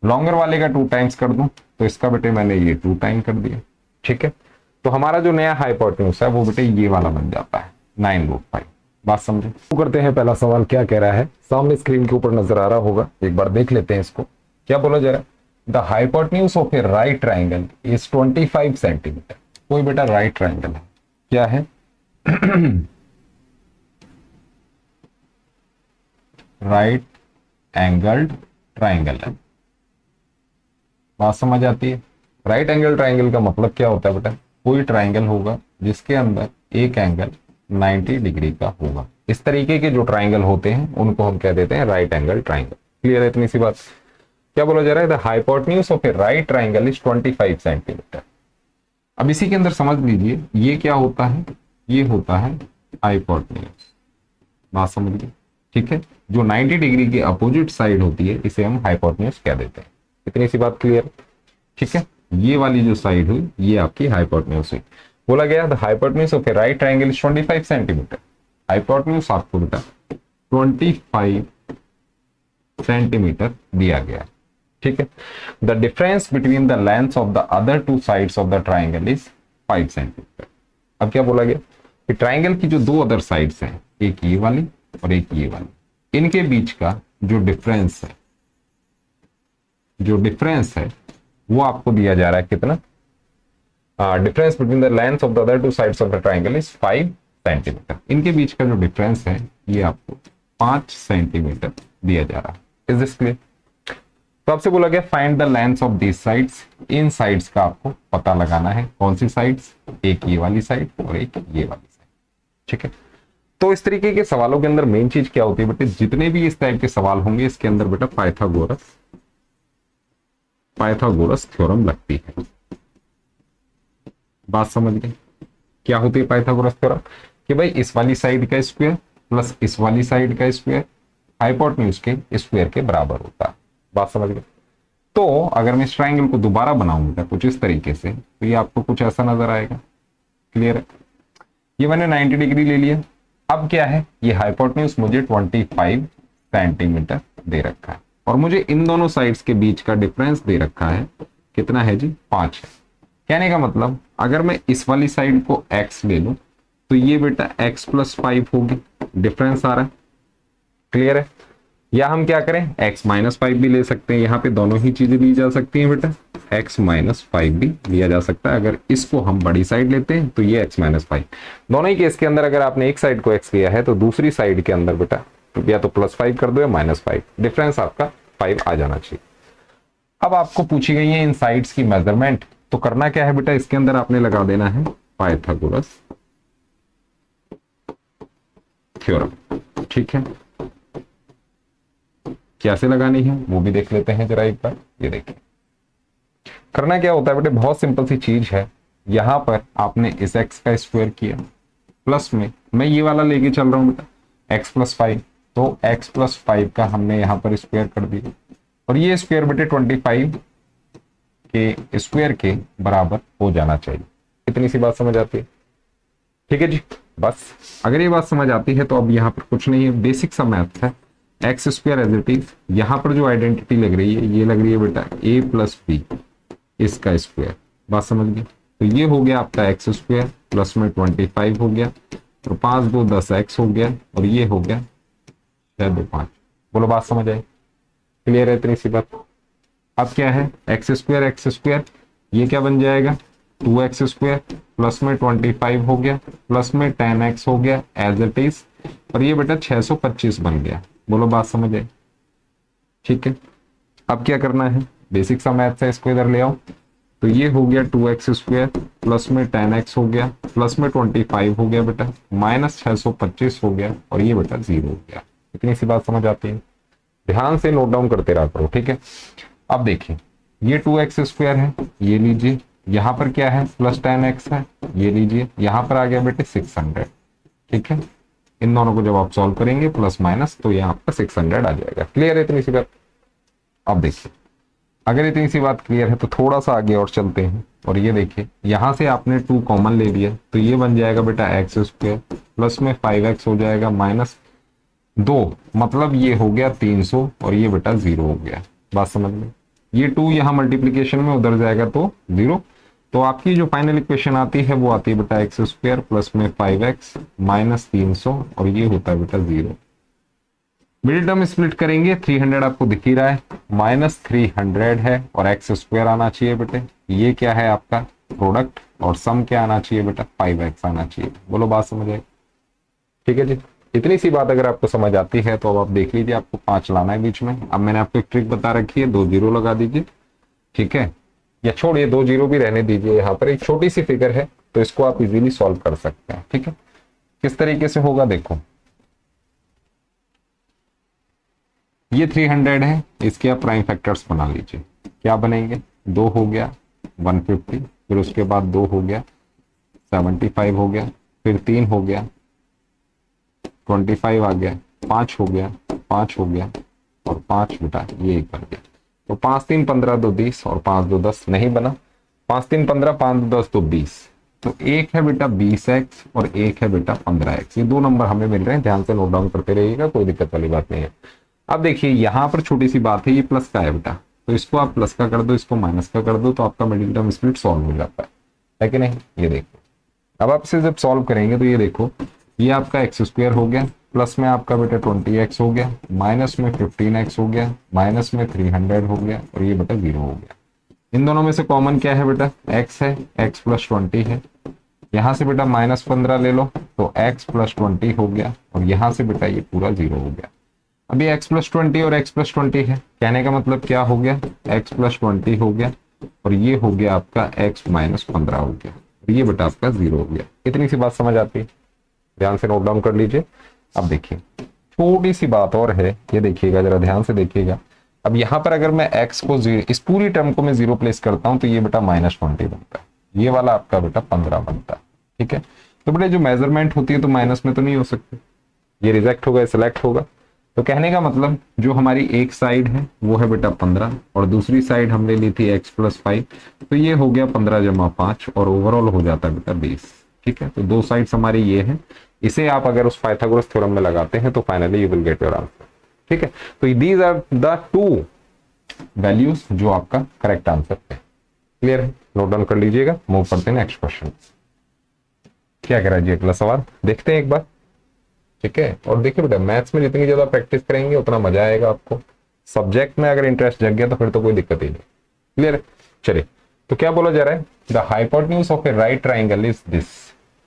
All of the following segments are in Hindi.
लॉन्गर वाले का 2 टाइम्स कर दूं तो इसका बेटे मैंने ये 2 टाइम कर दिया। ठीक है, तो हमारा जो नया हाइपोटेन्यूज है वो बेटे ये वाला बन जाता है 9√5। बात समझे? तो करते हैं पहला सवाल क्या कह रहा है, सामने स्क्रीन के ऊपर नजर आ रहा होगा, एक बार देख लेते हैं इसको। क्या बोला जा रहा है? The hypotenuse of A right triangle is 25 centimetre. कोई बेटा राइट ट्राइंगल है, क्या है? राइट एंगल्ड ट्राइंगल है। बात समझ आती है? राइट एंगल ट्राइंगल का मतलब क्या होता है बेटा? कोई ट्राइंगल होगा जिसके अंदर एक एंगल 90 डिग्री का होगा। इस तरीके के जो ट्राइंगल होते हैं उनको हम कह देते हैं राइट एंगल ट्राइंगल। क्लियर है इतनी सी बात? क्या बोला जा रहा है? The hypotenuse of A right triangle is 25 centimetre. अब इसी के अंदर समझ लीजिए ये क्या होता है, ये होता है हाइपोटेन्यूज। बात समझ ली? ठीक है, जो 90 डिग्री की अपोजिट साइड होती है इसे हम हाइपोटेन्यूज कह देते हैं। इतनी सी बात क्लियर? ठीक है, ये वाली जो साइड हुई ये आपकी हाइपोटेन्यूज हुई। बोला गया the hypotenuse of A right triangle is 25 centimetre. Hypotenuse आपको बेटा 25 सेंटीमीटर दिया गया। ठीक है, the difference between the length of the other two sides of the triangle is 5 centimetre. अब क्या बोला गया कि ट्राइंगल की जो दो अदर साइड्स हैं, एक ये वाली और एक ये वाली, इनके बीच का जो डिफरेंस है, जो डिफरेंस है वो आपको दिया जा रहा है कितना? Difference between the length of the other two sides of the triangle is 5 centimetre. इनके बीच का जो डिफरेंस है ये आपको 5 सेंटीमीटर दिया जा रहा है। Is this clear? तो आपसे बोला गया find the length of these sides. In sides का आपको पता लगाना है। कौन सी साइड्स? एक ये वाली साइड और एक ये वाली साइड। ठीक है, तो इस तरीके के सवालों के अंदर मेन चीज क्या होती है बेटे? जितने भी इस टाइप के सवाल होंगे इसके अंदर बेटा पाइथागोरस थ्योरम लगती है। बात समझ गए? क्या होती है पाइथागोरस थ्योरम? कि भाई इस वाली साइड का स्क्वायर प्लस इस वाली साइड का स्क्वायर हाइपोटेन्यूज के स्क्वायर के बराबर होता है। बात समझ गए? तो अगर मैं इस ट्राइंगल को दोबारा बनाऊंगा कुछ इस तरीके से तो ये आपको कुछ ऐसा नजर आएगा। क्लियर है? ये मैंने 90 डिग्री ले लिया। अब क्या है, ये हाइपोटेन्यूज मुझे 25 सेंटीमीटर दे रखा है और मुझे इन दोनों साइड्स के बीच का डिफरेंस दे रखा है कितना है जी? 5 है। कहने का मतलब अगर मैं इस वाली साइड को x ले लूं तो ये बेटा x प्लस 5 होगी, डिफरेंस आ रहा है। क्लियर है? या हम क्या करें, x माइनस 5 भी ले सकते हैं। यहाँ पे दोनों ही चीजें ली जा सकती हैं बेटा, x माइनस 5 भी लिया जा सकता है। अगर इसको हम बड़ी साइड लेते हैं तो ये x माइनस 5। दोनों ही केस के अंदर अगर आपने एक साइड को x लिया है तो दूसरी साइड के अंदर बेटा या तो प्लस 5 कर दो या माइनस 5, डिफरेंस आपका 5 आ जाना चाहिए। अब आपको पूछी गई है इन साइड्स की मेजरमेंट, तो करना क्या है बेटा, इसके अंदर आपने लगा देना है पाइथागोरस थ्योरम। ठीक है, कैसे लगानी है वो भी देख लेते हैं जरा एक बार। ये देखिए करना क्या होता है बेटे, बहुत सिंपल सी चीज है। यहां पर आपने इस x का स्क्वायर किया, प्लस में मैं ये वाला लेके चल रहा हूं बेटा x प्लस 5, तो x प्लस 5 का हमने यहां पर स्क्वायर कर दिया और ये स्क्वायर बेटे 25 के स्क्वायर के बराबर हो जाना चाहिए। इतनी सी बात समझ आती है? ठीक है जी, बस अगर ये बात समझ आती है तो अब यहाँ पर कुछ नहीं है, बेसिक सा मैथ है। X square as it is, यहाँ पर जो आइडेंटिटी लग रही है ये लग रही है बेटा a प्लस बी इसका स्क्वायर। बात समझ गए? तो ये हो गया आपका एक्स स्क्वायर प्लस में 25 हो गया और 5 2 10 x हो गया और ये हो गया 6 2 5। बोलो बात समझ आई? क्लियर है इतनी सी बात? अब क्या है, एक्स स्क्वायर ये क्या बन जाएगा 2x स्क्वायर प्लस में 25 हो गया प्लस में 10x हो गया एज इट इज और ये बेटा 625 बन गया। बोलो बात समझ आई? ठीक है, अब क्या करना है, बेसिक सा मैथ है, इसको इधर ले आओ। तो ये हो गया 2x स्क्वायर प्लस में 10x हो गया प्लस में 25 हो गया बेटा माइनस 625 हो गया और ये बेटा 0 हो गया। इतनी सी बात समझ आती है? ध्यान से नोट डाउन करते रहा करो। ठीक है, अब देखिए ये 2x स्क्वायर है, ये लीजिए, यहाँ पर क्या है प्लस 10x है, ये लीजिए, यहाँ पर आ गया बेटे 600। ठीक है, इन दोनों को जब आप सॉल्व करेंगे प्लस माइनस तो यहाँ पर 600 आ जाएगा। क्लियर है इतनी सी बात? अब देखिए अगर इतनी सी बात क्लियर है तो थोड़ा सा आगे और चलते हैं और ये देखिए यहाँ से आपने 2 कॉमन ले लिया तो ये बन जाएगा बेटा एक्स स्क्वायर प्लस में 5x हो जाएगा माइनस 2, मतलब ये हो गया 300 और ये बेटा 0 हो गया। बात समझ में? ये 2 यहाँ मल्टीप्लीकेशन में उधर जाएगा तो 0। तो आपकी जो फाइनल इक्वेशन आती है वो आती है बेटा एक्स स्क्वायर प्लस में 5x माइनस 300 और ये होता है बेटा 0। मिडिल टर्म स्प्लिट करेंगे 300 आपको दिख ही रहा है, माइनस 300 है और एक्स स्क्वायर आना चाहिए बेटे। ये क्या है आपका प्रोडक्ट और सम क्या आना चाहिए बेटा 5x आना चाहिए। बोलो बात समझ आई? ठीक है जी। इतनी सी बात अगर आपको समझ आती है तो अब आप देख लीजिए, आपको 5 लाना है बीच में। अब मैंने आपको एक ट्रिक बता रखी है, 2 जीरो लगा दीजिए, ठीक है, या छोड़िए 2 जीरो भी रहने दीजिए। यहाँ पर एक छोटी सी फिगर है तो इसको आप इजीली सॉल्व कर सकते हैं। ठीक है, किस तरीके से होगा देखो, ये 300 है, इसके आप प्राइम फैक्टर्स बना लीजिए। क्या बनेंगे, 2 हो गया 150, फिर उसके बाद 2 हो गया 75 हो गया, फिर 3 हो गया 25 आ गया, 5 हो गया 5 हो गया और 5 बेटा ये एक बन गया। तो 5 3 15 2 20 और 5 2 10 नहीं बना, 5 3 15 5 2 10 तो 20। तो एक है बेटा 20x और एक है बेटा 15x। ये 2 नंबर हमें मिल रहे हैं, ध्यान से नोट डाउन करते रहिएगा, कोई दिक्कत वाली बात नहीं है। अब देखिए यहाँ पर छोटी सी बात है, ये प्लस का है बेटा, तो इसको आप प्लस का कर दो, इसको माइनस का कर दो, तो आपका मिडिल टर्म स्प्लिट सॉल्व हो जाता है कि नहीं। ये देखो, अब आप इसे जब सॉल्व करेंगे तो ये देखो, ये आपका एक्स स्क्वायर हो गया, प्लस में आपका बेटा 20x हो गया, माइनस में 15x हो गया, माइनस में 300 हो गया और ये बेटा 0 हो गया। इन दोनों में से कॉमन क्या है बेटा, x है, x प्लस 20 है। यहाँ से बेटा माइनस 15 ले लो तो x प्लस 20 हो गया और यहाँ से बेटा ये पूरा 0 हो गया। अभी x प्लस 20 और x प्लस 20 है, कहने का मतलब क्या हो गया, x प्लस 20 हो गया और ये हो गया आपका x माइनस 15 हो गया और ये बेटा आपका 0 हो गया। इतनी सी बात समझ आती है, ध्यान से नोट डाउन कर लीजिए। अब देखिए छोटी सी बात और है, ये देखिएगा जरा ध्यान से देखिएगा। अब यहाँ पर अगर मैं x को इस पूरी टर्म को मैं 0 प्लेस करता हूँ तो ये बेटा माइनस 20 बनता है, ये वाला आपका बेटा 15 बनता है। ठीक है, तो बेटा जो मेजरमेंट होती है तो माइनस में तो नहीं हो सकती, ये रिजेक्ट होगा, सिलेक्ट होगा। तो कहने का मतलब जो हमारी एक साइड है वो है बेटा 15 और दूसरी साइड हमने ली थी x प्लस 5, तो ये हो गया 15 जमा 5 और ओवरऑल हो जाता है बेटा 20। ठीक है, तो 2 साइड्स हमारी ये है, इसे आप अगर उस पाइथागोरस थ्योरम में लगाते हैं तो finally you will get your answer. ठीक है, तो दीज आर द 2 वैल्यूज जो आपका करेक्ट आंसर है। क्लियर है, नोट डाउन कर लीजिएगा। मूव करते हैं नेक्स्ट क्वेश्चन। क्या कह रहा है जी अगला सवाल, देखते हैं एक बार। ठीक है, और देखिए बेटा मैथ्स में जितनी ज्यादा प्रैक्टिस करेंगे उतना मजा आएगा आपको। सब्जेक्ट में अगर इंटरेस्ट जग गया तो फिर तो कोई दिक्कत ही नहीं। क्लियर है, चलिए तो क्या बोला जा रहा है, the hypotenuse of A right triangle is this.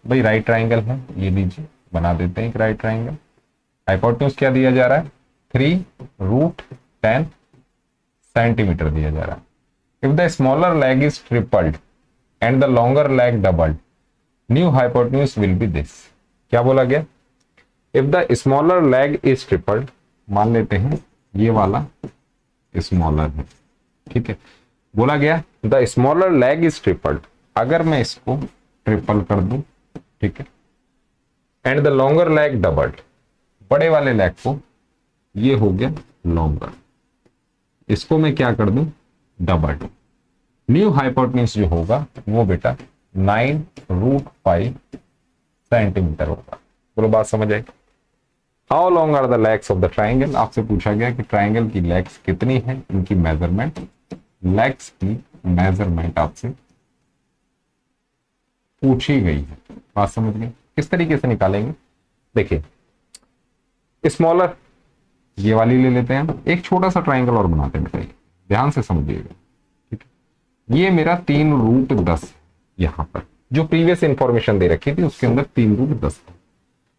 भाई राइट ट्राइंगल है, ये लीजिए बना देते हैं एक राइट ट्राइंगल। हाइपोटेन्यूज क्या दिया जा रहा है, 3√10 सेंटीमीटर दिया जा रहा है। If the smaller leg is tripled and the longer leg doubled, new hypotenuse will be this. क्या बोला गया, if the smaller leg is tripled, मान लेते हैं ये वाला स्मॉलर है। ठीक है, बोला गया the smaller leg is tripled, अगर मैं इसको ट्रिपल कर दूं, ठीक है, and the longer leg doubled, बड़े वाले लेग को, ये हो गया लॉन्गर, इसको मैं क्या कर दूं डबल्ड, न्यू हाइपोटेन्यूज जो होगा वो बेटा 9√5 सेंटीमीटर होगा। बोलो बात समझ आई। How long are the legs of the triangle, आपसे पूछा गया कि ट्राइंगल की लेग्स कितनी है, इनकी मेजरमेंट, लेग्स की मेजरमेंट आपसे पूछी गई है। बात समझ गए, किस तरीके से निकालेंगे, देखिए स्मॉलर ये वाली ले लेते हैं हम, एक छोटा सा ट्राइंगल और बनाते हैं बेटा, ध्यान से समझिएगा। ठीक है, ये मेरा 3√10, यहां पर जो प्रीवियस इंफॉर्मेशन दे रखी थी उसके अंदर 3√10 था।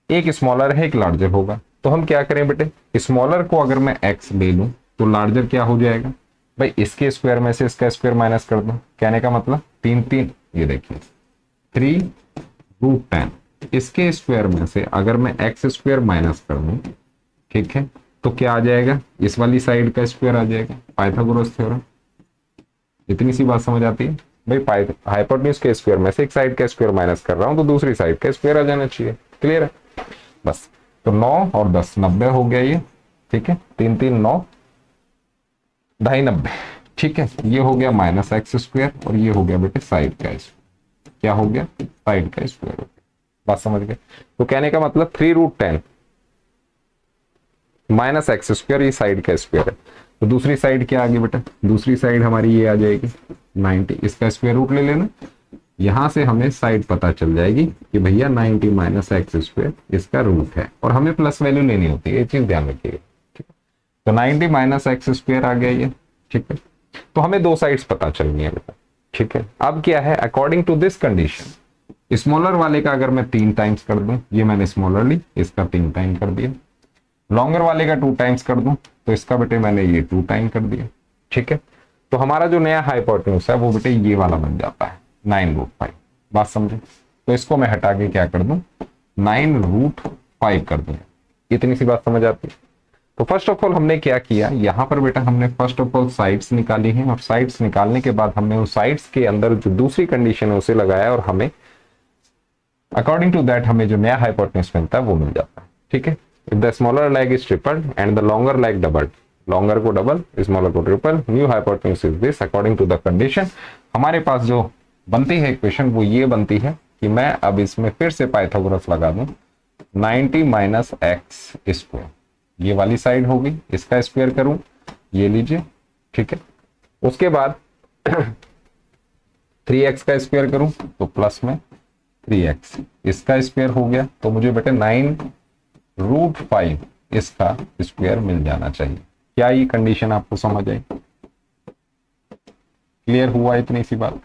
एक स्मॉलर है एक लार्जर होगा, तो हम क्या करें बेटे, स्मॉलर को अगर मैं x ले लूं तो लार्जर क्या हो जाएगा, भाई इसके स्क्वायर में से इसका स्क्वायर माइनस कर दो, कहने का मतलब 3 ये देखिए 3√10, इसके स्क्वायर में से अगर मैं x स्क्वायर माइनस कर दूं, ठीक है, तो क्या आ जाएगा, इस वाली साइड का स्क्वायर आ जाएगा, पाइथागोरस थ्योरम। इतनी सी बात समझ आती है भाई, हाइपोटेन्यूज के स्क्वायर में से एक साइड का स्क्वायर माइनस कर रहा हूं तो दूसरी साइड का स्क्वायर आ जाना चाहिए। क्लियर है, बस तो 9 और 10 90 हो गया ये। ठीक है, 3 3 9 2.5 90। ठीक है, ये हो गया माइनस एक्स स्क्वायर और ये हो गया बेटे साइड का स्क्वायर, क्या हो गया साइड का स्क्वायर हो गया। बात समझ गए, तो कहने का मतलब 3√10 माइनस एक्स स्क्वायर, ये साइड का स्क्वायर है, तो दूसरी साइड क्या आ गई बेटा, दूसरी साइड हमारी ये आ जाएगी 90, इसका स्क्वायर रूट ले लेना, यहां से हमें साइड पता चल जाएगी कि भैया 90 माइनस एक्स स्क्वायर इसका रूट है, और हमें प्लस वैल्यू लेनी होती है, ये चीज ध्यान रखिएगा। ठीक है, तो 90 माइनस एक्स स्क्वायर आ गया ये। ठीक है, तो हमें दो साइड्स पता चलनी है बेटा। ठीक है, अब क्या है, according to this condition smaller वाले का अगर मैं 3 टाइम्स कर दूं, ये मैंने स्मॉलर ली, इसका 3 टाइम कर दिया, लॉन्गर वाले का 2 टाइम्स कर दूं तो इसका बेटे मैंने ये 2 टाइम कर दिया। ठीक है, तो हमारा जो नया हाइपोटेन्यूज है वो बेटे ये वाला बन जाता है 9√5। बात समझे, तो इसको मैं हटा के क्या कर दूं 9√5 कर दूं। इतनी सी बात समझ आती है। तो फर्स्ट ऑफ ऑल हमने क्या किया, यहां पर बेटा हमने फर्स्ट ऑफ ऑल साइड्स निकाली हैं, और साइड्स निकालने के बाद हमने उस साइड्स के अंदर जो दूसरी कंडीशन है उसे लगाया, और हमें अकॉर्डिंग टू दैट हमें जो नया हाइपोटेन्यूज मिलता है वो मिल जाता है। ठीक है, if the smaller leg is tripled and the longer leg doubled, longer को डबल स्मॉलर को triple, new hypotenuse is this according to the condition. हमारे पास जो बनती है इक्वेशन वो ये बनती है कि मैं अब इसमें फिर से पाइथागोरस लगा दूं 90 माइनस एक्स स्क्वायर, ये वाली साइड होगी, इसका स्क्वायर करूं, ये लीजिए। ठीक है, उसके बाद 3x का स्क्वायर करूं तो प्लस में 3x, इसका स्क्वायर हो गया, तो मुझे बेटे 9√5 इसका स्क्वायर मिल जाना चाहिए। क्या ये कंडीशन आपको समझ आई, क्लियर हुआ इतनी सी बात।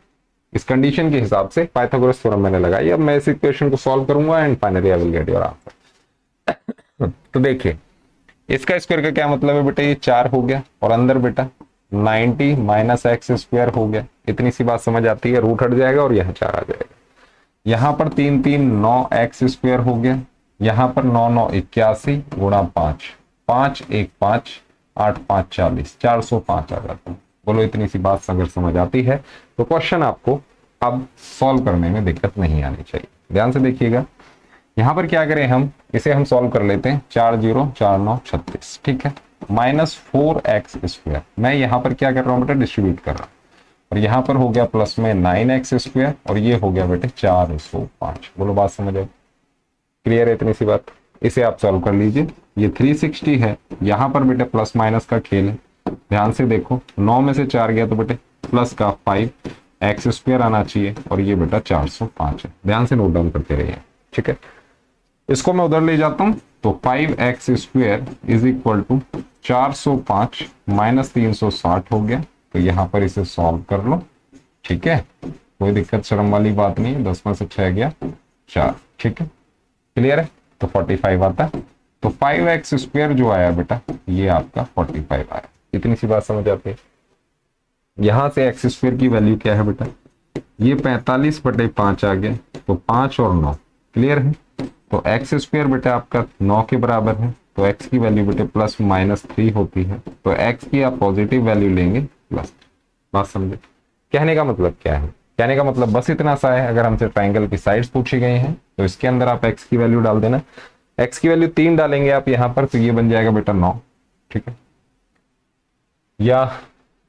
इस कंडीशन के हिसाब से पाइथागोरस थ्योरम मैंने लगाई। अब मैं इस इक्वेशन को सॉल्व करूंगा and finally I will get your answer. तो देखिए इसका स्क्वायर का क्या मतलब है बेटा, ये 4 हो गया, और अंदर बेटा 90 माइनस एक्स स्क्वायर हो गया। इतनी सी बात समझ आती है, रूट हट जाएगा और यहाँ 4 आ जाएगा। यहां पर 3 3 9 एक्स स्क्वायर हो गया, यहां पर 9 9 81 गुणा 5, 5 1 5 8 5 40, 405 आ जाता है। बोलो इतनी सी बात अगर समझ आती है तो क्वेश्चन आपको अब सॉल्व करने में दिक्कत नहीं आनी चाहिए। ध्यान से देखिएगा, यहां पर क्या करें, हम इसे हम सॉल्व कर लेते हैं। 4 0 4 9 36, ठीक है, माइनस 4x स्क्वायर, मैं यहां पर क्या कर रहा हूं बेटा, डिस्ट्रीब्यूट कर रहा हूं, और यहां पर हो गया प्लस में 9x स्क्वायर, और ये हो गया बेटे 405। बोलो बात समझ आई, क्लियर है इतनी सी बात। इसे आप सॉल्व कर लीजिए, ये 360 है, यहां पर बेटे प्लस माइनस का खेल है। ध्यान से देखो, 9 में से 4 गया तो बेटे प्लस का 5x स्क्वायर आना चाहिए, और ये बेटा 405 है। ध्यान से नोट डाउन करते रहिए, ठीक है। इसको मैं उधर ले जाता हूं, तो 5x square is equal to 405 minus 360 हो गया। तो यहां पर इसे सॉल्व कर लो, ठीक है, कोई दिक्कत शर्म वाली बात नहीं है। 10 में से 6 गया 4, ठीक है, क्लियर है। तो 45 आता है, तो 5x स्क्वायर जो आया बेटा ये आपका 45 आया। इतनी सी बात समझ आती है। यहां से एक्स स्क्वायर की वैल्यू क्या है बेटा, ये 45/5 आ गया, तो 5 और 9, क्लियर है। तो एक्स स्क्वायर बेटा आपका 9 के बराबर है, तो एक्स की वैल्यू बेटे प्लस माइनस 3 होती है, तो एक्स की आप पॉजिटिव वैल्यू लेंगे प्लस। बात समझे, कहने का मतलब क्या है, कहने का मतलब बस इतना सा है। अगर हमसे ट्राइंगल की साइड्स पूछी गई हैं तो इसके अंदर आप एक्स की वैल्यू डाल देना। एक्स की वैल्यू 3 डालेंगे आप यहाँ पर, तो ये बन जाएगा बेटा 9, ठीक है। या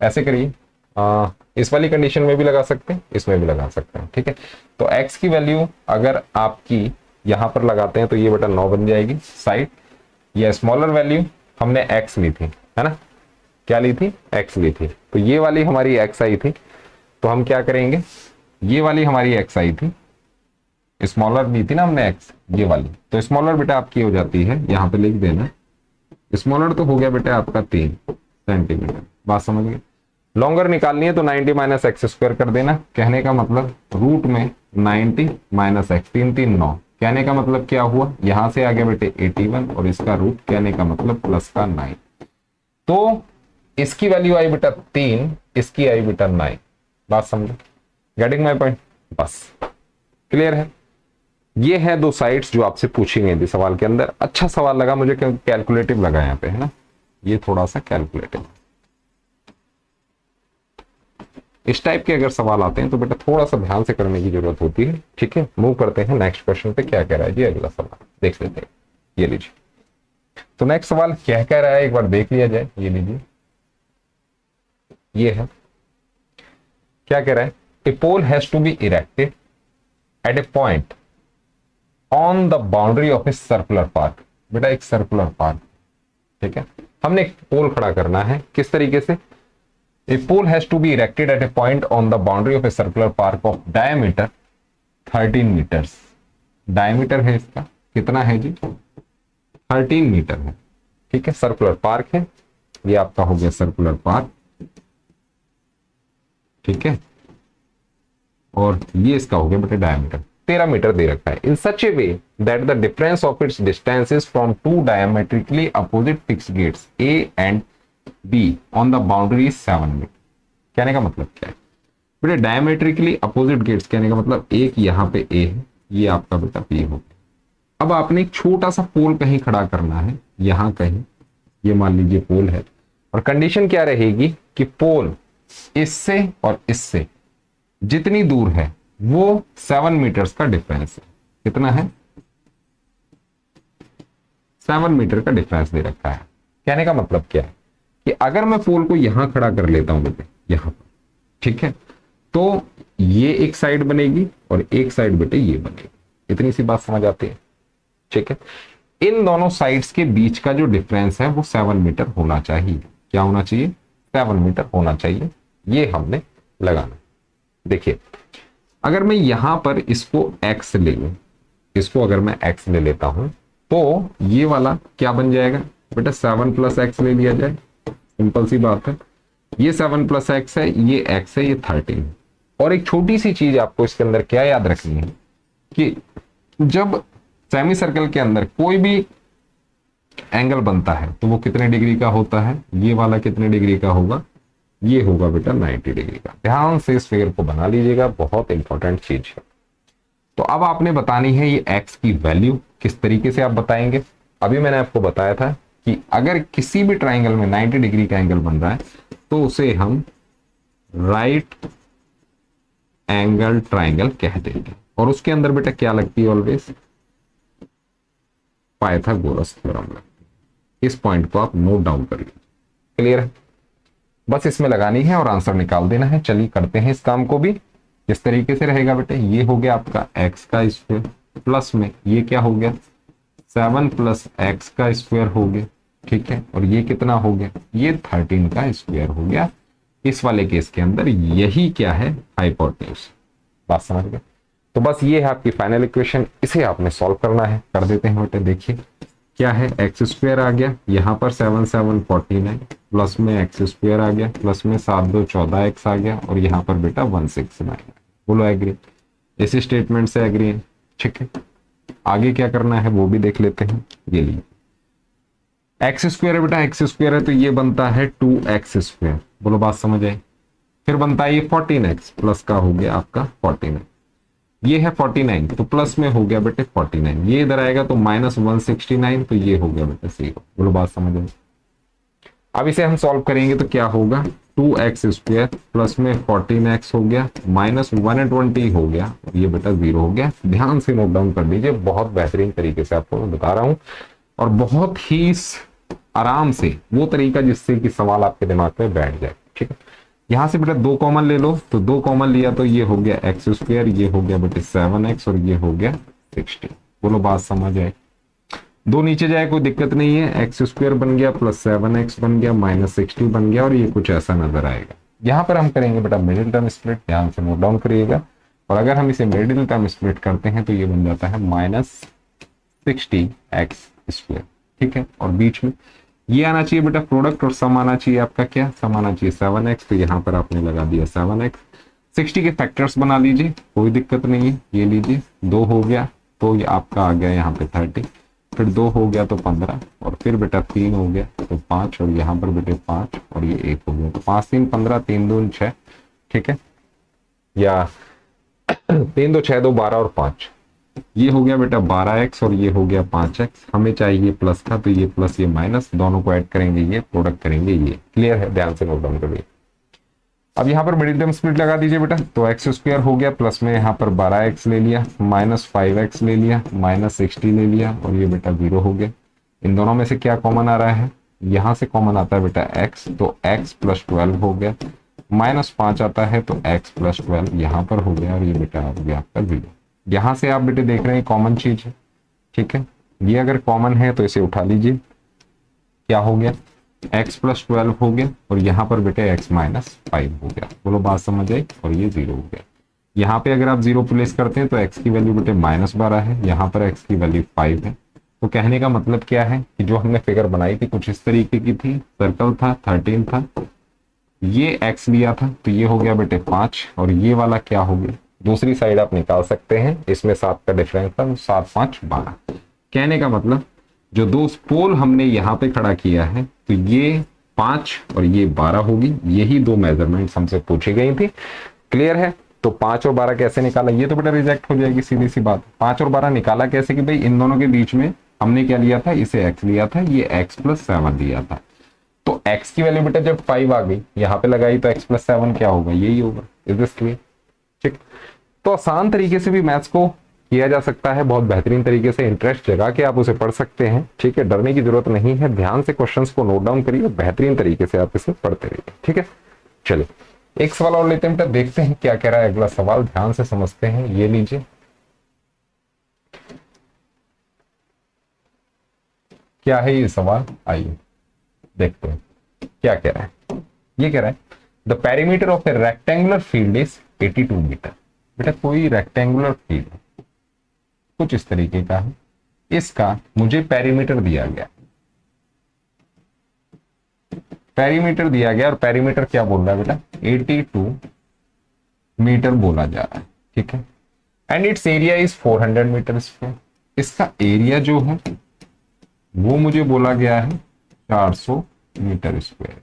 ऐसे करिए, इस वाली कंडीशन में भी लगा सकते हैं, इसमें भी लगा सकते हैं, ठीक है। तो एक्स की वैल्यू अगर आपकी यहां पर लगाते हैं तो ये बेटा 9 बन जाएगी साइड। ये स्मॉलर वैल्यू हमने एक्स ली थी, है ना, क्या ली थी, एक्स ली थी, तो ये वाली हमारी एक्स आई थी। तो हम क्या करेंगे, ये वाली हमारी एक्स आई थी, स्मॉलर ली थी ना हमने एक्स, ये वाली, तो स्मॉलर बेटा आपकी हो जाती है, यहां पे लिख देना, स्मॉलर तो हो गया बेटा आपका 3 सेंटीमीटर। बात समझ गए। लॉन्गर निकालनी है तो 90 माइनस एक्स स्क्वायर कर देना। कहने का मतलब रूट में 90 माइनस एक्स, 3 3 9, कहने का मतलब क्या हुआ, यहां से आ गया बेटे 81, और इसका रूट कहने का मतलब प्लस का 9। तो इसकी वैल्यू आई बेटा 3, इसकी आई बेटा 9। बात समझो, गेटिंग माय पॉइंट, बस क्लियर है। ये है दो साइड्स जो आपसे पूछी गई थी सवाल के अंदर। अच्छा सवाल लगा मुझे, क्योंकि कैलकुलेटिव लगा यहाँ पे, है ना, ये थोड़ा सा कैलकुलेटिव। इस टाइप के अगर सवाल आते हैं तो बेटा थोड़ा सा ध्यान से करने की जरूरत होती है, ठीक है। मूव करते हैं नेक्स्ट क्वेश्चन पे, क्या कह रहा है जी अगला सवाल, देख लेते हैं। ये लीजिए, तो नेक्स्ट सवाल क्या कह रहा है एक बार देख लिया जाए। ये लीजिए, ये है, क्या कह रहा है, a pole has to be erected at a point on the boundary of a circular park. बेटा एक सर्कुलर पार्क, ठीक है, हमने एक पोल खड़ा करना है, किस तरीके से, a pole has to be erected at a point on the boundary of a circular park of diameter 13 metres. Diameter है इसका कितना है जी, 13 मीटर है, ठीक है। सर्कुलर पार्क है, ये आपका हो गया सर्कुलर पार्क, ठीक है, और ये इसका हो गया बेटे डायमीटर 13 मीटर दे रखा है। In such a way that the difference of its distances from two diametrically opposite fixed gates A and B on the boundary is 7 metre. कहने का मतलब क्या है बेटे, डायमेट्रिकली अपोजिट गेट्स कहने का मतलब एक यहाँ पे ए है, ये आपका बेटा बी हो गया। अब आपने एक छोटा सा पोल कहीं खड़ा करना है, यहां कहीं, ये मान लीजिए पोल है, और कंडीशन क्या रहेगी कि पोल इससे और इससे जितनी दूर है वो 7 मीटर्स का डिफरेंस है। कितना है, 7 मीटर का डिफरेंस दे रखा है। कहने का मतलब क्या है कि अगर मैं पोल को यहां खड़ा कर लेता हूं बेटे, यहां पर, ठीक है, तो ये एक साइड बनेगी और एक साइड बेटे ये बनेगी। इतनी सी बात समझ आती है, ठीक है। इन दोनों साइड्स के बीच का जो डिफरेंस है वो 7 मीटर होना चाहिए। क्या होना चाहिए, 7 मीटर होना चाहिए। ये हमने लगाना। देखिए अगर मैं यहां पर इसको x ले लूं, इसको अगर मैं x ले लेता हूं तो ये वाला क्या बन जाएगा बेटा, 7 प्लस एक्स ले लिया जाए, सिंपल सी बात है। ये 7 प्लस एक्स है, ये x है, ये 13 है। और एक छोटी सी चीज आपको इसके अंदर क्या याद रखनी है कि जब सेमी सर्कल के अंदर कोई भी एंगल बनता है तो वो कितने डिग्री का होता है, ये वाला कितने डिग्री का होगा, ये होगा बेटा 90 डिग्री का। ध्यान से इस फिगर को बना लीजिएगा, बहुत इंपॉर्टेंट चीज है। तो अब आपने बतानी है ये x की वैल्यू, किस तरीके से आप बताएंगे। अभी मैंने आपको बताया था कि अगर किसी भी ट्राइंगल में 90 डिग्री का एंगल बन रहा है तो उसे हम राइट एंगल ट्राइंगल कह देंगे, और उसके अंदर बेटा क्या लगती है, ऑलवेज पाइथागोरस थ्योरम लगती है। इस पॉइंट को आप नोट डाउन कर लीजिए, क्लियर है। बस इसमें लगानी है और आंसर निकाल देना है। चलिए करते हैं इस काम को भी। किस तरीके से रहेगा बेटे, ये हो गया आपका x का स्क्वायर, प्लस में ये क्या हो गया 7 प्लस एक्स का स्क्वायर हो गया, ठीक है, और ये कितना हो गया, ये 13 का स्क्वायर हो गया। इस वाले केस के अंदर यही क्या है, हाइपोटेन्यूज। बात समझ गए। तो बस ये है आपकी फाइनल इक्वेशन, इसे आपने सॉल्व करना है। कर देते हैं बेटे। देखिए क्या है, एक्स स्क्वायर आ गया, यहाँ पर 7 7 49, प्लस में एक्स स्क्वायर आ गया, प्लस में 7 2 14 एक्स आ गया, और यहाँ पर बेटा 169। बोलो एग्री, इस स्टेटमेंट से एग्री है, ठीक है। आगे क्या करना है वो भी देख लेते हैं। ये लीजिए एक्स स्क्वायर है बेटा, एक्स स्क्वायर है तो ये बनता है 2x स्क्वायर। बोलो बात समझ आए। फिर बनता है ये 14x, प्लस का हो गया आपका 49, ये है 49 तो प्लस में हो गया बेटे 49, ये इधर आएगा तो माइनस 169, तो ये हो गया बेटे 0। बोलो बात समझ आए। अब इसे हम सॉल्व करेंगे तो क्या होगा, 2x स्क्वायर प्लस में 14x हो गया, माइनस 120 हो गया, ये बेटा 0 हो गया। ध्यान से नोट डाउन कर लीजिए, बहुत बेहतरीन तरीके से आपको मैं बता रहा हूं, और बहुत ही आराम से, वो तरीका जिससे कि सवाल आपके दिमाग में बैठ जाए, ठीक है। यहां से बेटा 2 कॉमन ले लो, तो 2 कॉमन लिया तो ये हो गया एक्स स्क्वायर, ये हो गया बेटे 7x, और ये हो गया 60। बोलो बात समझ आए। 2 नीचे जाए कोई दिक्कत नहीं है, एक्स स्क्वायर बन गया प्लस 7x बन गया माइनस 60 बन गया, और ये कुछ ऐसा नजर आएगा। यहाँ पर हम करेंगे बेटा मिडिल टर्म स्प्लिट, ध्यान से नोट डाउन करिएगा। और अगर हम इसे मिडिल टर्म स्प्लिट करते हैं तो ये बन जाता है माइनस 60x स्क्वायर, ठीक है। और बीच में ये आना चाहिए बेटा प्रोडक्ट, और सम आना चाहिए आपका, क्या सम आना चाहिए 7x, तो यहाँ पर आपने लगा दिया 7x। 60 के फैक्टर्स बना लीजिए, कोई दिक्कत नहीं है। ये लीजिए 2 हो गया तो ये आपका आ गया यहाँ पे 30, फिर 2 हो गया तो 15, और फिर बेटा 3 हो गया तो 5, और यहाँ पर बेटे 5, और ये 1 हो गया तो 5 3 15, 3 2 6, ठीक है, या 3 2 6 2 12 और 5, ये हो गया बेटा 12x, और ये हो गया 5x। हमें चाहिए प्लस का, तो ये प्लस ये माइनस, दोनों को ऐड करेंगे, ये प्रोडक्ट करेंगे, ये क्लियर है। ध्यान से नोट डाउन करिए। अब यहाँ पर मिडिल टर्म स्प्लिट लगा दीजिए बेटा, तो एक्स स्क्वायर हो गया, प्लस में यहाँ पर 12x ले लिया, माइनस 5x ले लिया, माइनस 60 ले लिया, और ये बेटा 0 हो गया। इन दोनों में से क्या कॉमन आ रहा है, यहाँ से कॉमन आता है बेटा x, तो x प्लस 12 हो गया, माइनस 5 आता है तो x प्लस 12 यहाँ पर हो गया, और ये बेटा हो गया आपका 0। यहां से आप बेटे देख रहे हैं कॉमन चीज है, ठीक है। ये अगर कॉमन है तो इसे उठा लीजिए, क्या हो गया x प्लस 12 हो गया और यहाँ पर बेटे x माइनस 5 हो गया। बोलो बात समझ आई, और ये 0 हो गया। यहाँ पे अगर आप 0 प्लेस करते हैं तो x की वैल्यू बेटे -12 है, यहाँ पर x की वैल्यू 5 है। तो कहने का मतलब क्या है कि जो हमने फिगर बनाई थी कुछ इस तरीके की थी, सर्कल था, 13 था, ये x लिया था तो ये हो गया बेटे 5, और ये वाला क्या हो गया, दूसरी साइड आप निकाल सकते हैं, इसमें 7 का डिफरेंस था, 7 5 12। कहने का मतलब जो दो पोल हमने यहाँ पे खड़ा किया है तो ये 5 और ये 12 होगी, यही दो मेजरमेंट्स हमसे पूछी गई थी। क्लियर है? तो 5 और 12 कैसे निकाला, ये तो बेटा रिजेक्ट हो जाएगी सीधी सी बात। 5 और 12 निकाला कैसे कि भाई इन दोनों के बीच में हमने क्या लिया था, इसे x लिया था, ये x प्लस 7 लिया था। तो x की वैल्यू बेटा जब 5 आ गई यहाँ पे लगाई तो x प्लस 7 क्या होगा, यही होगा। Is this clear? ठीक। तो आसान तरीके से भी मैथ्स को किया जा सकता है, बहुत बेहतरीन तरीके से, इंटरेस्ट जगा के आप उसे पढ़ सकते हैं। ठीक है, डरने की जरूरत नहीं है, ध्यान से क्वेश्चंस को नोट डाउन करिए, बेहतरीन तरीके से आप इसे पढ़ते रहिए। ठीक है, चलिए एक सवाल और लेते हैं बेटा, देखते हैं क्या कह रहा है अगला सवाल, ध्यान से समझते हैं। ये लीजिए, क्या है ये सवाल, आइए देखते हैं क्या कह रहा है। ये कह रहा है the perimeter of a rectangular field is 82 metre. बेटा कोई रेक्टेंगुलर फील्ड कुछ इस तरीके का है, इसका मुझे पेरीमीटर दिया गया, पेरीमीटर दिया गया, और पेरीमीटर क्या बोल रहा है बेटा, 82 मीटर बोला जा रहा है। ठीक है, and its area is 400 metre square. इसका एरिया जो है वो मुझे बोला गया है 400 metre square.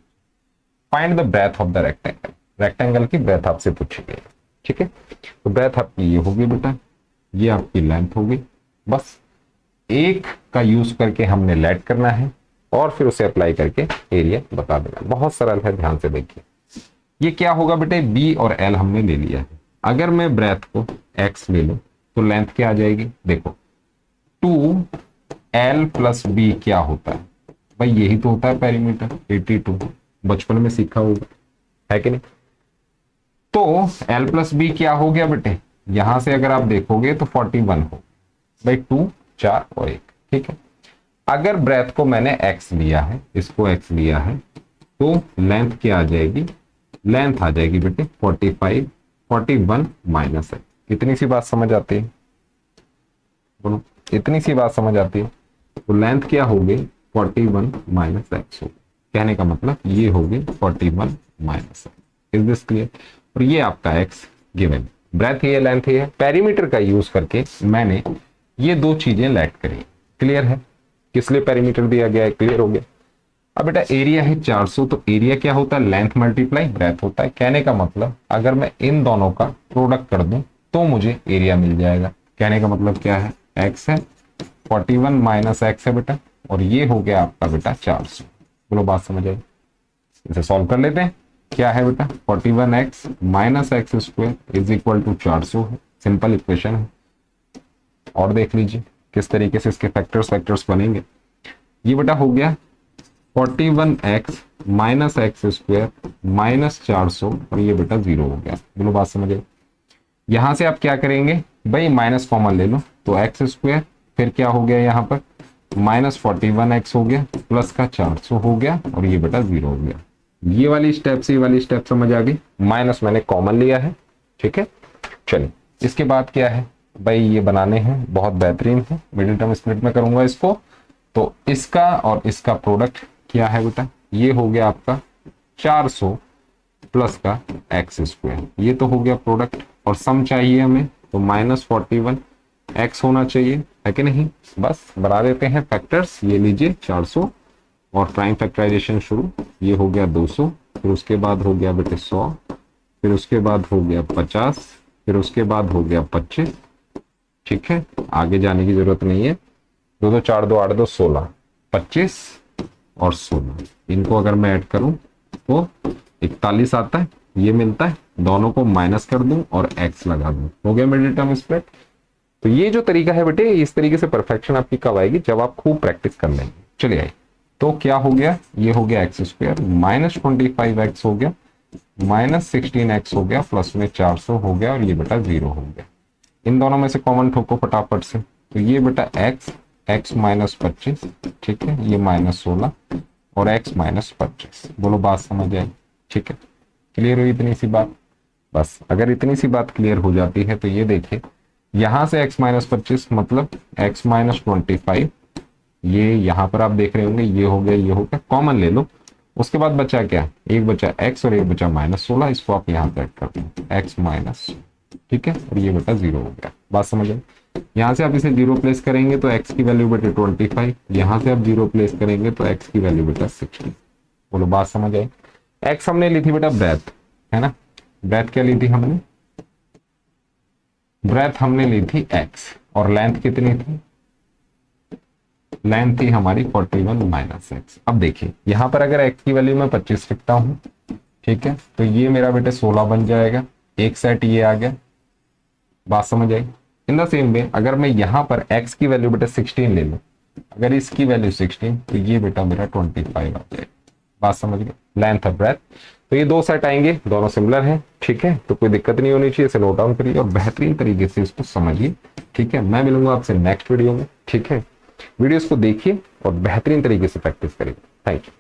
Find the breadth of the rectangle, rectangle की ब्रेथ आपसे पूछी गई। ठीक है, तो ब्रेथ आपकी ये होगी बेटा, ये आपकी लेंथ होगी। बस एक का यूज करके हमने लेट करना है और फिर उसे अप्लाई करके एरिया बता देना, बहुत सरल है, ध्यान से देखिए। ये क्या होगा बेटे, बी और एल हमने ले लिया है। अगर मैं ब्रेथ को एक्स ले लूं तो लेंथ क्या आ जाएगी, देखो 2l प्लस बी क्या होता है भाई, यही तो होता है पेरीमीटर, 82 बचपन में सीखा होगा, है कि नहीं। तो l प्लस बी क्या हो गया बेटे, यहां से अगर आप देखोगे तो 41 हो भाई, 2 4 और 1। ठीक है, अगर ब्रेथ को मैंने x लिया है, इसको x लिया है, तो लेंथ क्या आ जाएगी, लेंथ आ जाएगी बेटे 45, 41 माइनस है। इतनी सी बात समझ आती है, बोलो इतनी सी बात समझ आती है। तो लेंथ क्या होगी, 41 माइनस एक्स होगी। कहने का मतलब ये होगी 41 minus x. Is this clear? और ये आपका x गिवन, ब्रेथ ये लेंथ ये है, पेरीमीटर का यूज करके मैंने ये दो चीजें लेट करी। क्लियर है? किस लिए पेरीमीटर दिया गया है, क्लियर हो गया। अब बेटा एरिया है 400, तो एरिया क्या होता है, लेंथ मल्टीप्लाई ब्रेथ होता है। कहने का मतलब अगर मैं इन दोनों का प्रोडक्ट कर दूं तो मुझे एरिया मिल जाएगा। कहने का मतलब क्या है, x है 41 माइनस एक्स है बेटा, और ये हो गया आपका बेटा 400। बोलो बात समझ आई, इसे सॉल्व कर लेते हैं। क्या है बेटा, 41x minus x square is equal to 400 है, सिंपल इक्वेशन है। और देख लीजिए किस तरीके से इसके फैक्टर्स बनेंगे। ये बेटा हो गया 41x minus x square minus 400, और ये बेटा 0 हो गया। बोलो बात समझ आई। यहां से आप क्या करेंगे भाई, माइनस कॉमन ले लो, तो एक्स स्क्वायर, फिर क्या हो गया यहाँ पर माइनस 41x हो गया, प्लस का 400 हो गया, और ये बेटा 0 हो गया। ये वाली स्टेप से ये वाली स्टेप समझ आ गई, माइनस मैंने कॉमन लिया है। ठीक है, चलिए इसके बाद क्या है भाई, ये बनाने हैं, बहुत बेहतरीन है, मिडिल टर्म स्प्लिट में करूंगा इसको। तो इसका और इसका प्रोडक्ट क्या है बेटा, ये हो गया आपका 400 प्लस का एक्स स्क्वायर, ये तो हो गया प्रोडक्ट, और सम चाहिए हमें, तो माइनस 41 एक्स होना चाहिए, है कि नहीं। बस बना देते हैं फैक्टर्स, ये लीजिए 400 और प्राइम फैक्टराइजेशन शुरू, ये हो गया 200, फिर उसके बाद हो गया बेटे 100, फिर उसके बाद हो गया 50, फिर उसके बाद हो गया 25। ठीक है, आगे जाने की जरूरत नहीं है। 2 2 4 2 8 2 16, 25 और 16, इनको अगर मैं ऐड करूं तो 41 आता है, ये मिलता है, दोनों को माइनस कर दूं और x लगा दूं, हो गया मिडिल टर्म स्प्लिट। तो ये जो तरीका है बेटे, इस तरीके से परफेक्शन आपकी कब आएगी, जब आप खूब प्रैक्टिस कर लेंगे। चलिए आइए, तो क्या हो गया, ये हो गया एक्स स्क्वायर माइनस 25x हो गया, माइनस 16x हो गया, प्लस में 400 हो गया, और ये बेटा 0 हो गया। इन दोनों में से कॉमन ठोको फटाफट से, तो ये बेटा x माइनस 25, ठीक है, ये माइनस 16, और x माइनस 25। बोलो बात समझ आई? ठीक है, क्लियर हुई इतनी सी बात? बस अगर इतनी सी बात क्लियर हो जाती है तो ये देखिए, यहां से x माइनस 25 मतलब x माइनस 25, ये यहां पर आप देख रहे होंगे, ये हो गया, ये हो गया, कॉमन ले लो। उसके बाद बचा क्या, एक बचा x और एक बचा -16, इसको आप यहां सेट कर दो x माइनस, ठीक है, और ये बटा 0 हो गया। बात समझ आई? यहां से आप इसे 0 प्लेस करेंगे तो x की वैल्यू बटे 25, यहां से आप 0 प्लेस करेंगे तो x की वैल्यू बटा 60। बोलो बात समझ आई? x हमने ली थी बेटा ब्रेथ, है ना, ब्रेथ क्या ली थी हमने, ब्रेथ हमने ली थी x, और लेंथ कितनी थी, लेंथ थी हमारी 41 माइनस एक्स। अब देखिए यहां पर अगर x की वैल्यू मैं 25 लिखता हूं, ठीक है, तो ये मेरा बेटे 16 बन जाएगा, एक सेट ये आ गया। बात समझ आई? इन द सेम वे अगर मैं यहां पर x की वैल्यू बेटा 16 ले लूं, अगर इसकी वैल्यू 16, तो ये बेटा मेरा 25 आ जाएगा। बात समझ गए? लेंथ और ब्रेथ, तो ये दो सेट आएंगे, दोनों सिमिलर हैं, ठीक है, तो कोई दिक्कत नहीं होनी चाहिए, इसे नोट डाउन करिए और बेहतरीन तरीके से इसको समझिए, ठीक है। मैं मिलूंगा आपसे नेक्स्ट वीडियो में, ठीक है। वीडियोस को देखिए और बेहतरीन तरीके से प्रैक्टिस करिए। Thank you.